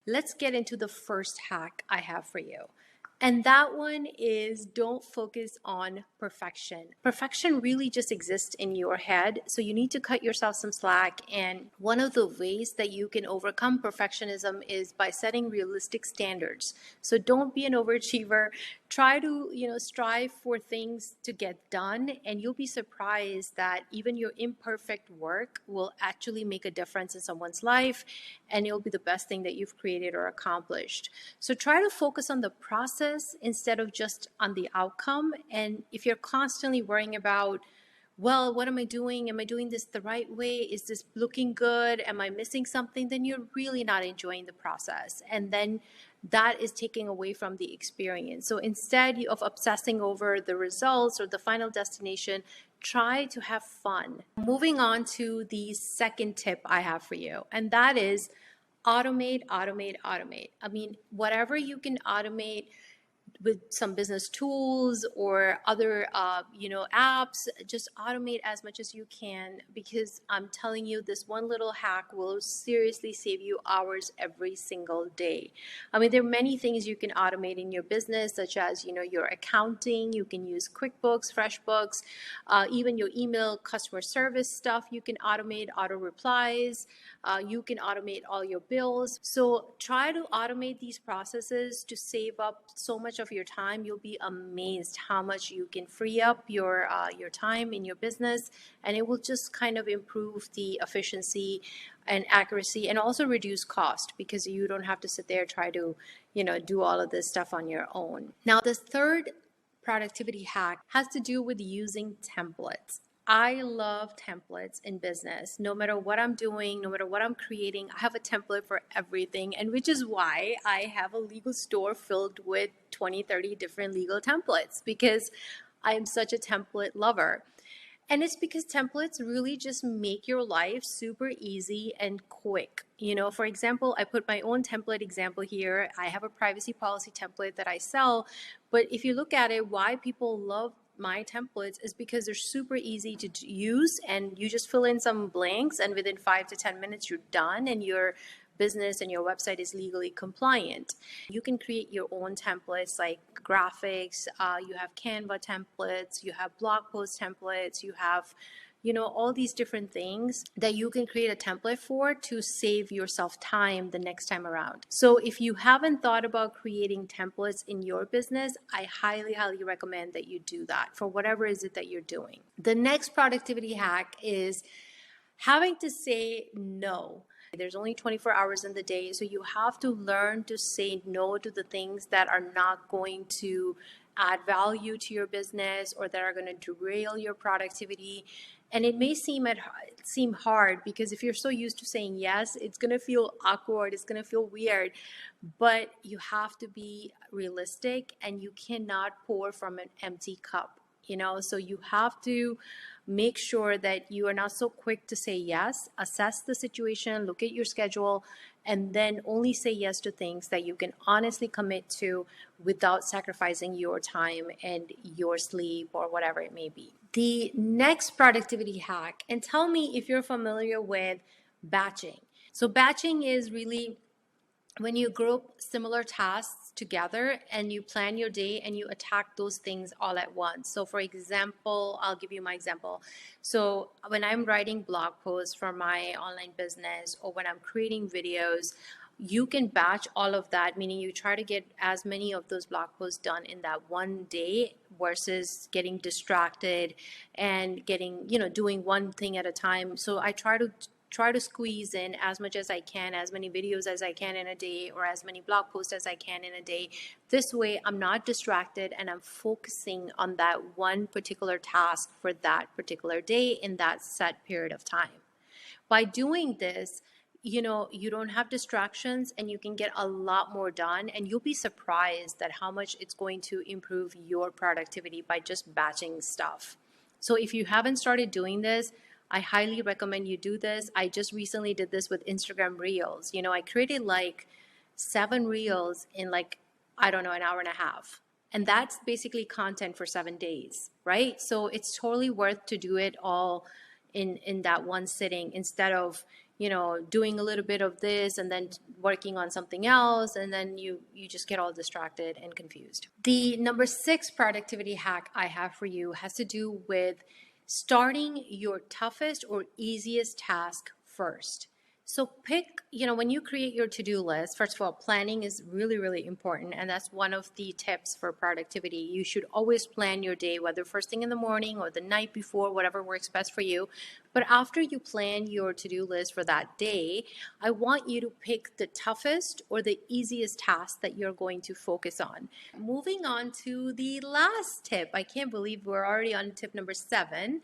let's get into the first hack I have for you. And that one is don't focus on perfection. Perfection really just exists in your head. So you need to cut yourself some slack. And one of the ways that you can overcome perfectionism is by setting realistic standards. So don't be an overachiever. Try to, strive for things to get done. And you'll be surprised that even your imperfect work will actually make a difference in someone's life. And it'll be the best thing that you've created or accomplished. So try to focus on the process instead of just on the outcome. And if you're constantly worrying about, well, what am I doing? Am I doing this the right way? Is this looking good? Am I missing something? Then you're really not enjoying the process. And then that is taking away from the experience. So instead of obsessing over the results or the final destination, try to have fun. Moving on to the second tip I have for you, and that is automate, automate, automate. I mean, whatever you can automate with some business tools or other apps, just automate as much as you can, because I'm telling you, this one little hack will seriously save you hours every single day. I mean, there are many things you can automate in your business, such as your accounting. You can use QuickBooks, FreshBooks, even your email customer service stuff you can automate, auto replies. You can automate all your bills. So try to automate these processes to save up so much of your time. You'll be amazed how much you can free up your time in your business, and it will just kind of improve the efficiency and accuracy, and also reduce cost, because you don't have to sit there and try to do all of this stuff on your own. Now, this third productivity hack has to do with using templates. I love templates in business. No matter what I'm doing, no matter what I'm creating, I have a template for everything. And which is why I have a legal store filled with 20, 30 different legal templates, because I am such a template lover. And it's because templates really just make your life super easy and quick. For example, I put my own template example here. I have a privacy policy template that I sell. But if you look at it, why people love my templates is because they're super easy to use, and you just fill in some blanks, and within 5 to 10 minutes you're done, and your business and your website is legally compliant. You can create your own templates like graphics, you have Canva templates, you have blog post templates, you have all these different things that you can create a template for to save yourself time the next time around. So if you haven't thought about creating templates in your business, I highly, highly recommend that you do that for whatever is it that you're doing. The next productivity hack is having to say no. There's only 24 hours in the day, so you have to learn to say no to the things that are not going to add value to your business or that are going to derail your productivity. And it may seem hard, because if you're so used to saying yes, it's going to feel awkward, it's going to feel weird. But you have to be realistic, and you cannot pour from an empty cup. So you have to make sure that you are not so quick to say yes. Assess the situation, look at your schedule, and then only say yes to things that you can honestly commit to without sacrificing your time and your sleep or whatever it may be. The next productivity hack, and tell me if you're familiar with batching. So batching is really when you group similar tasks together and you plan your day and you attack those things all at once. So for example, I'll give you my example. So when I'm writing blog posts for my online business, or when I'm creating videos, you can batch all of that, meaning you try to get as many of those blog posts done in that one day versus getting distracted and doing one thing at a time. So I try to squeeze in as much as I can, as many videos as I can in a day, or as many blog posts as I can in a day. This way, I'm not distracted and I'm focusing on that one particular task for that particular day in that set period of time. By doing this, you don't have distractions, and you can get a lot more done, and you'll be surprised at how much it's going to improve your productivity by just batching stuff. So if you haven't started doing this, I highly recommend you do this. I just recently did this with Instagram Reels. I created like 7 Reels in an hour and a half. And that's basically content for 7 days, right? So it's totally worth to do it all in that one sitting, instead of doing a little bit of this and then working on something else, and then you just get all distracted and confused. The number 6 productivity hack I have for you has to do with starting your toughest or easiest task first. So pick, when you create your to-do list, first of all, planning is really, really important. And that's one of the tips for productivity. You should always plan your day, whether first thing in the morning or the night before, whatever works best for you. But after you plan your to-do list for that day, I want you to pick the toughest or the easiest task that you're going to focus on. Moving on to the last tip. I can't believe we're already on tip number 7,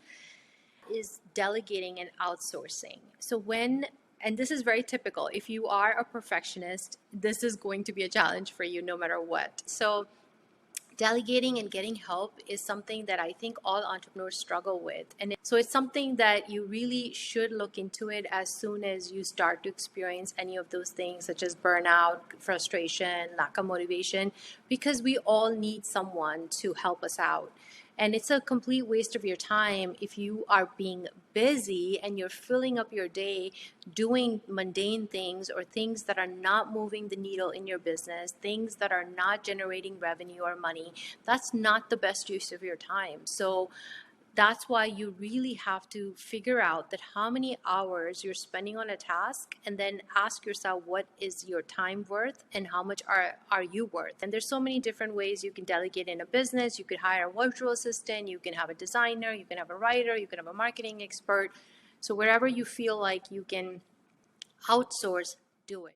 is delegating and outsourcing. And this is very typical. If you are a perfectionist, this is going to be a challenge for you no matter what. So delegating and getting help is something that I think all entrepreneurs struggle with. And so it's something that you really should look into it as soon as you start to experience any of those things, such as burnout, frustration, lack of motivation, because we all need someone to help us out. And it's a complete waste of your time if you are being busy and you're filling up your day doing mundane things or things that are not moving the needle in your business, things that are not generating revenue or money. That's not the best use of your time. So that's why you really have to figure out that how many hours you're spending on a task, and then ask yourself, what is your time worth and how much are you worth? And there's so many different ways you can delegate in a business. You could hire a virtual assistant, you can have a designer, you can have a writer, you can have a marketing expert. So wherever you feel like you can outsource, do it.